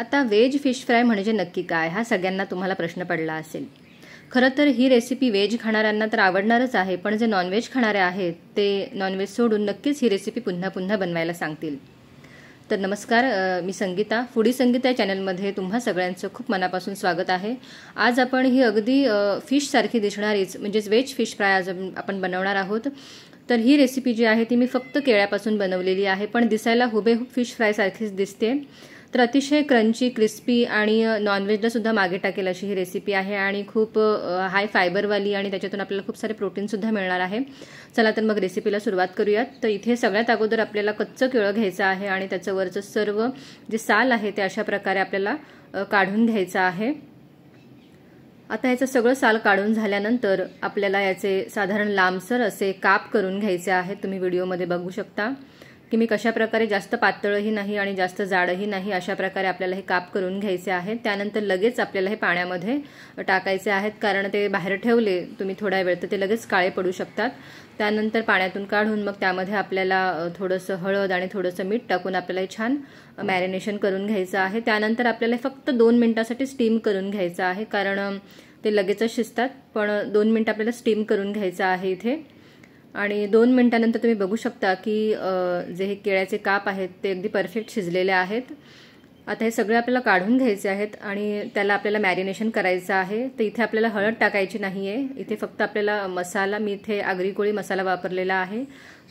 आता veg fish fry म्हणजे नक्की काय हा सगळ्यांना तुम्हाला प्रश्न पडला असेल। खरं तर ही रेसिपी व्हेज खाणाऱ्यांना तर आवडणारच आहे, पण जे नॉनव्हेज खाणारे आहेत ते नॉनव्हेज सोडून नक्कीच ही रेसिपी पुन्हा पुन्हा बनवायला सांगतील। तर नमस्कार, मी संगीता, फूडी संगीता या चॅनलमध्ये तुम्हा सगळ्यांचं खूप मनापासून स्वागत आहे। आज आपण ही अगदी फिश सारखी दिसणारीच म्हणजेच व्हेज फिश फ्राय आज आपण बनवणार आहोत। तर ही रेसिपी जी आहे ती मी फक्त केळ्यापासून बनवलेली आहे, पण दिसायला हुबेहूब फिश फ्राय सारखीच दिसते। तर अतिशय क्रंची, क्रिस्पी आणि नॉनव्हेजला सुद्धा मागे टाकेल अशी ही रेसिपी आहे आणि खूप हाय फायबरवाली आणि त्याच्यातून आपल्याला खूप सारे प्रोटीन सुद्धा मिळणार आहे। चला तर मग रेसिपीला सुरुवात करूयात। तर इथे सगळ्यात अगोदर आपल्याला कच्चं केळं घ्यायचं आहे आणि त्याचं वरचं सर्व जे साल आहे ते अशा प्रकारे आपल्याला काढून घ्यायचं आहे। आता याचं सगळं साल काढून झाल्यानंतर आपल्याला याचे साधारण लांबसर असे काप करून घ्यायचे आहेत। तुम्ही व्हिडिओमध्ये बघू शकता की मी कशा प्रकारे जास्त पातळही नाही आणि जास्त जाडही नाही अशा प्रकारे आपल्याला हे काप करून घ्यायचे आहेत। त्यानंतर लगेच आपल्याला हे पाण्यामध्ये टाकायचे आहेत, कारण ते बाहेर ठेवले तुम्ही थोडा वेळ तर ते लगेच काळे पडू शकतात। त्यानंतर पाण्यातून काढून मग त्यामध्ये आपल्याला थोडंसं हळद आणि थोडंसं मीठ टाकून आपल्याला हे छान मॅरिनेशन करून घ्यायचं आहे। त्यानंतर आपल्याला फक्त 2 मिनिटांसाठी स्टीम करून घ्यायचं आहे, कारण ते लगेचच शिजतात, पण 2 मिनिटं आपल्याला स्टीम करून घ्यायचं आहे इथे। आणि 2 मिनिटांनंतर तुम्ही बघू शकता की जे हे केळ्याचे काप आहेत ते अगदी परफेक्ट शिजलेले आहेत। आता हे सगळे आपल्याला काढून घ्यायचे आहेत आणि त्याला आपल्याला मॅरिनेशन करायचं आहे। तर इथे आपल्याला हळद टाकायची नाहीये, इथे फक्त आपल्याला मसाला, मी इथे आगरी कोळी मसाला वापरलेला आहे,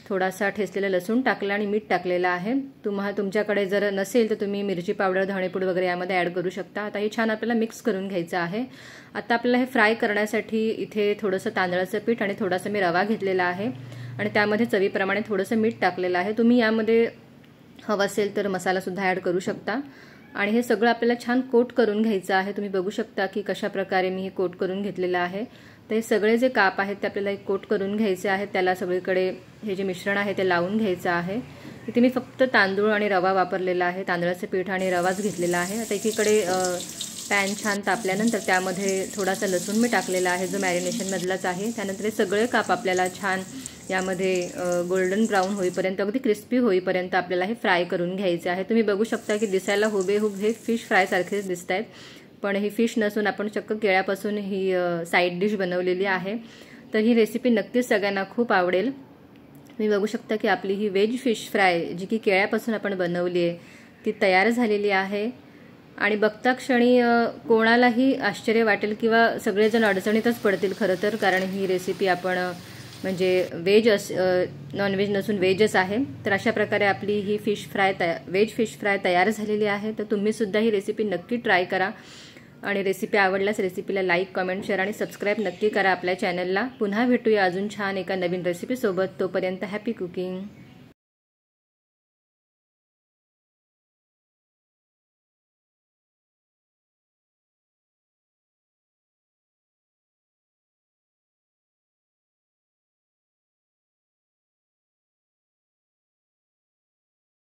थोडासा ठेचलेला लसूण टाकला आणि मीठ टाकलेला आहे। तुमच्याकडे जर नसेल तर तुम्ही मिरची पावडर, धणेपूड वगैरे यामध्ये ॲड करू शकता। आता हे छान आपल्याला मिक्स करून घ्यायचं आहे। आता आपल्याला हे फ्राय करण्यासाठी इथे थोडंसं तांदळाचं पीठ आणि थोडासा मी रवा घेतलेला आहे आणि त्यामध्ये चवीप्रमाणे थोडंसं मीठ टाकलेलं आहे। तुम्ही यामध्ये हवं असेल तर मसाला सुद्धा ॲड करू शकता आणि हे सगळं आपल्याला छान कोट करून घ्यायचं आहे। तुम्ही बघू शकता की कशा प्रकारे मी हे कोट करून घेतलेलं आहे। तर हे सगळे जे काप आहेत ते आपल्याला एक कोट करून घ्यायचे आहेत, त्याला सगळीकडे हे जे मिश्रण आहे ते लावून घ्यायचं आहे। इथे मी फक्त तांदूळ आणि रवा वापरलेला आहे, तांदळाचं पीठ आणि रवाच घेतलेला आहे। आता एकीकडे पॅन छान तापल्यानंतर त्यामध्ये थोडासा लसूण मी टाकलेला आहे जो मॅरिनेशन मधलाच आहे। त्यानंतर हे सगळे काप आपल्याला छान यामध्ये गोल्डन ब्राऊन होईपर्यंत, अगदी क्रिस्पी होईपर्यंत आपल्याला हे फ्राय करून घ्यायचे आहे। तुम्ही बघू शकता की दिसायला हुबेहूब हे फिश फ्राय सारखेच दिसत आहेत, पण ही फिश नसून आपण चक्क केळ्यापासून ही साईड डिश बनवलेली आहे। तर ही रेसिपी नक्कीच सगळ्यांना खूप आवडेल। तुम्ही बघू शकता की आपली ही व्हेज फिश फ्राय जी की केळ्यापासून आपण बनवली आहे ती तयार झालेली आहे आणि बघता क्षणी कोणालाही आश्चर्य वाटेल किंवा सगळेजण अडचणीतच पडतील खरं तर, कारण ही रेसिपी आपण म्हणजे नॉनव्हेज नसून व्हेजच आहे। तर अशा प्रकारे आपली ही व्हेज फिश फ्राय तयार झालेली आहे। तर तुम्ही सुद्धा ही रेसिपी नक्की ट्राय करा आणि रेसिपी आवडल्यास रेसिपीला लाईक, कमेंट, शेअर आणि सबस्क्राईब नक्की करा आपल्या चॅनलला। पुन्हा भेटूया अजून छान एका नवीन रेसिपी सोबत। तोपर्यंत हॅपी कुकिंग।